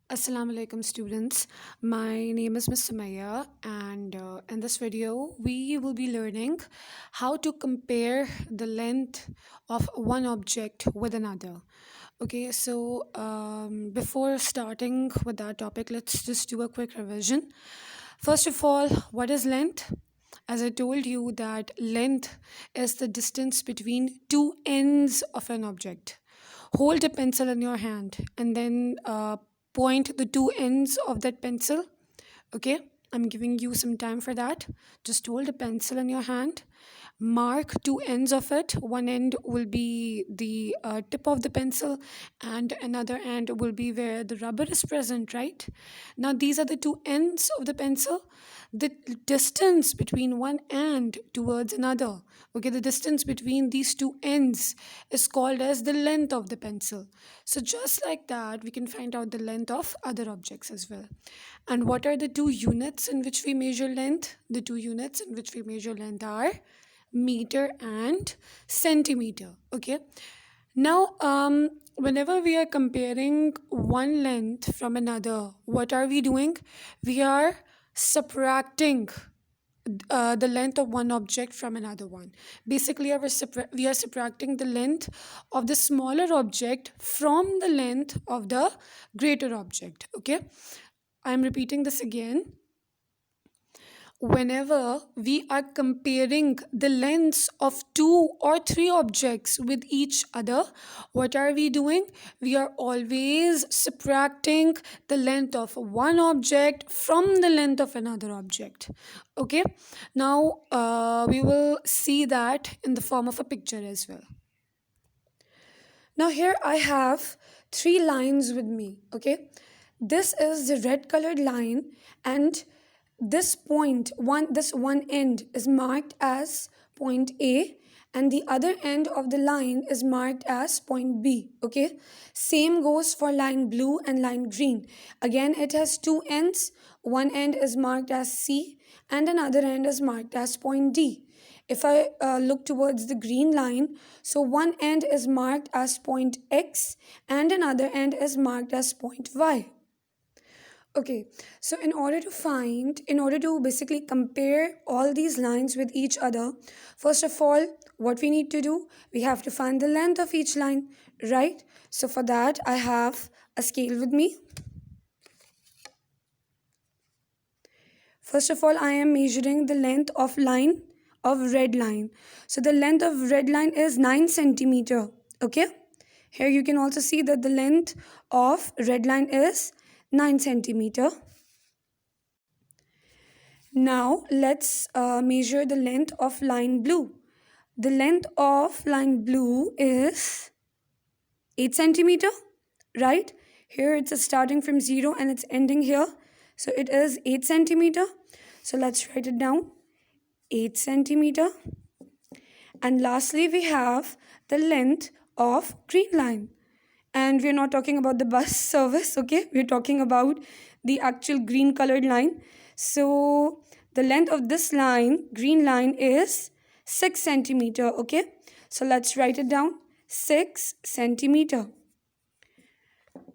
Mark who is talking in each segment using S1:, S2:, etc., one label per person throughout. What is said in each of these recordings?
S1: Assalamu alaikum students. My name is Ms. Sumaya and in this video we will be learning how to compare the length of one object with another. Okay, so before starting with that topic, let's just do a quick revision. First of all, what is length? As I told you that length is the distance between two ends of an object. Hold a pencil in your hand and then point the two ends of that pencil. Okay, I'm giving you some time for that. Just hold a pencil in your hand, mark two ends of it. One end will be the tip of the pencil, and another end will be where the rubber is present, right? Now, these are the two ends of the pencil. The distance between one end towards another, okay, the distance between these two ends is called as the length of the pencil. So, just like that, we can find out the length of other objects as well. And what are the two units in which we measure length? The two units in which we measure length are meter and centimeter. Okay. Now, whenever we are comparing one length from another, what are we doing? We are subtracting the length of one object from another one. Basically, we are subtracting the length of the smaller object from the length of the greater object. Okay, I'm repeating this again. Whenever we are comparing the lengths of two or three objects with each other, what are we doing? We are always subtracting the length of one object from the length of another object. Okay, now we will see that in the form of a picture as well. Now, here I have three lines with me. Okay, this is the red colored line, and this one end is marked as point A, and the other end of the line is marked as point B. Okay, same goes for line blue and line green. Again, it has two ends. One end is marked as C, and another end is marked as point D. If I look towards the green line, so one end is marked as point X and another end is marked as point Y. Okay, so in order to basically compare all these lines with each other, first of all, what we need to do, we have to find the length of each line, right? So for that, I have a scale with me. First of all, I am measuring the length of red line. So the length of red line is 9 centimeter. Okay. Here you can also see that the length of red line is 9 centimeter. Now let's measure the length of line blue. The length of line blue is 8 centimeter, right? Here it's starting from 0 and it's ending here. So it is 8 centimeter. So let's write it down. 8 centimeter. And lastly, we have the length of green line. And we're not talking about the bus service, okay? We're talking about the actual green colored line. So the length of this line, green line, is 6 centimeter, okay? So let's write it down. 6 centimeter.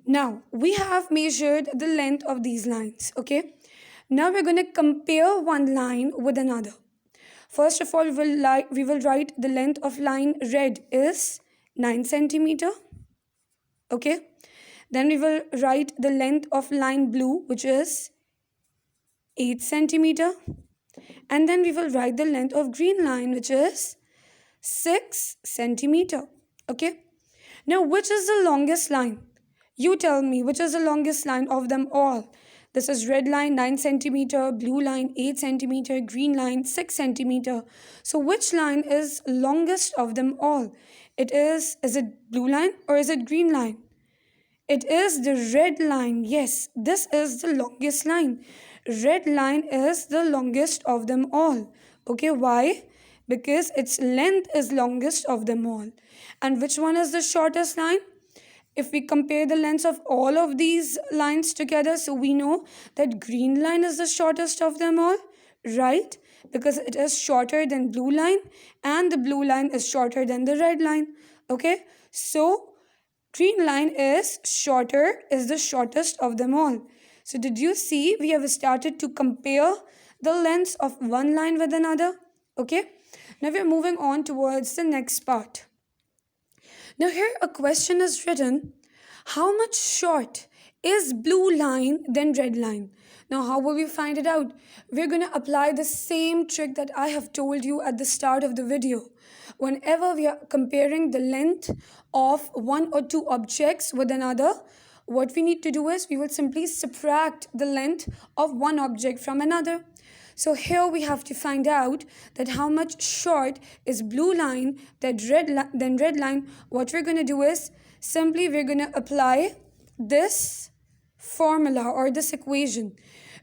S1: Now, we have measured the length of these lines, okay? Now we're going to compare one line with another. First of all, we will write the length of line red is 9 centimeter, okay? Then we will write the length of line blue, which is 8 centimeter. And then we will write the length of green line, which is 6 centimeter, okay? Now, which is the longest line? You tell me, which is the longest line of them all? This is red line 9 centimeter, blue line 8 centimeter, green line 6 centimeter. So which line is longest of them all? Is it blue line or is it green line? It is the red line. Yes, this is the longest line. Red line is the longest of them all. Okay, why? Because its length is longest of them all. And which one is the shortest line? If we compare the lengths of all of these lines together, so we know that green line is the shortest of them all, right? Because it is shorter than blue line and the blue line is shorter than the red line. Okay, so Green line is the shortest of them all. So did you see we have started to compare the lengths of one line with another? Okay. Now we are moving on towards the next part. Now here a question is written, how much short is blue line than red line? Now how will we find it out? We're going to apply the same trick that I have told you at the start of the video. Whenever we are comparing the length of one or two objects with another, what we need to do is we will simply subtract the length of one object from another. So here we have to find out that how much short is blue line than red line. What we're going to do is simply we're going to apply this formula or this equation.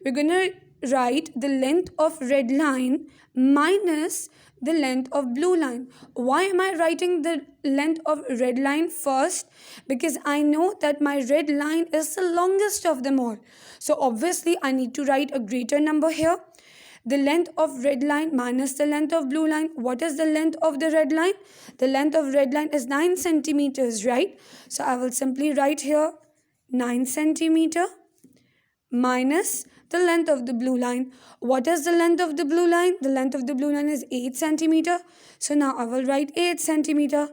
S1: We're going to write the length of red line minus the length of blue line. Why am I writing the length of red line first? Because I know that my red line is the longest of them all. So obviously I need to write a greater number here. The length of red line minus the length of blue line. What is the length of the red line? The length of red line is 9 centimeters, right? So I will simply write here 9 centimeter minus the length of the blue line. What is the length of the blue line? The length of the blue line is 8 centimeter. So now I will write 8 centimeter.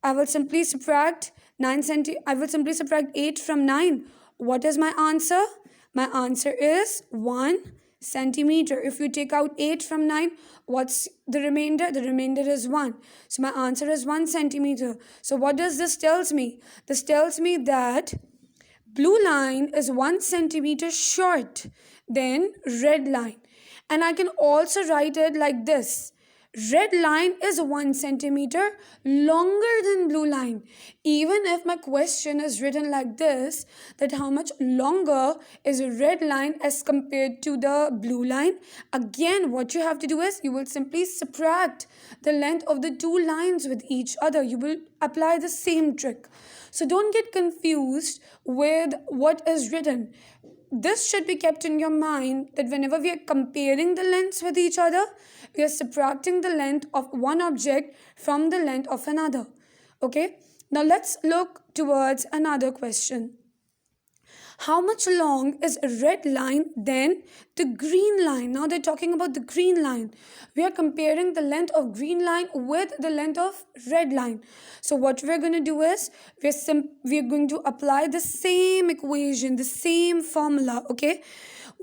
S1: I will simply subtract 8 from 9. What is my answer? My answer is 1 centimeter. If you take out 8 from 9, what's the remainder? The remainder is 1. So my answer is 1 centimeter. So what does this tells me? This tells me that blue line is 1 centimeter short than red line. And I can also write it like this. Red line is 1 centimeter longer than blue line. Even if my question is written like this, that how much longer is a red line as compared to the blue line, again what you have to do is you will simply subtract the length of the two lines with each other. You will apply the same trick. So don't get confused with what is written. This should be kept in your mind that whenever we are comparing the lengths with each other, we are subtracting the length of one object from the length of another. Okay? Now let's look towards another question. How much long is a red line than the green line? Now they're talking about the green line. We are comparing the length of green line with the length of red line. So what we're going to do is we're going to apply the same equation, the same formula, okay?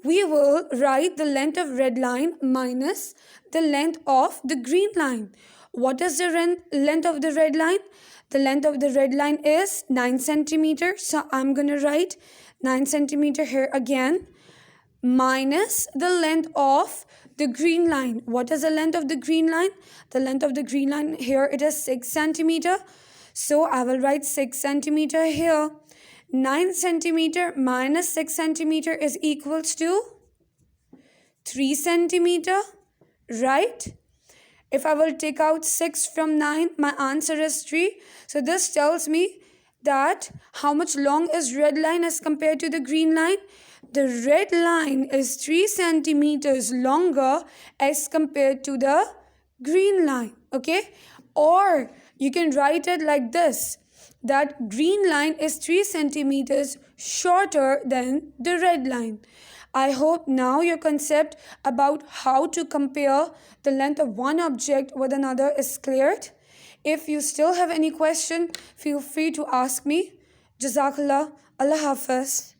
S1: We will write the length of red line minus the length of the green line. What is the length of the red line? The length of the red line is 9 centimeters. So I'm going to write 9 centimeter here again, minus the length of the green line. What is the length of the green line? The length of the green line here, it is 6 centimeter. So I will write 6 centimeter here. 9 centimeter minus 6 centimeter is equals to 3 centimeter, right? If I will take out 6 from 9, my answer is 3. So this tells me that how much long is red line as compared to the green line? The red line is 3 centimeters longer as compared to the green line, okay? Or you can write it like this, that green line is 3 centimeters shorter than the red line. I hope now your concept about how to compare the length of one object with another is cleared. If you still have any question, feel free to ask me. Jazakallah. Allah Hafiz.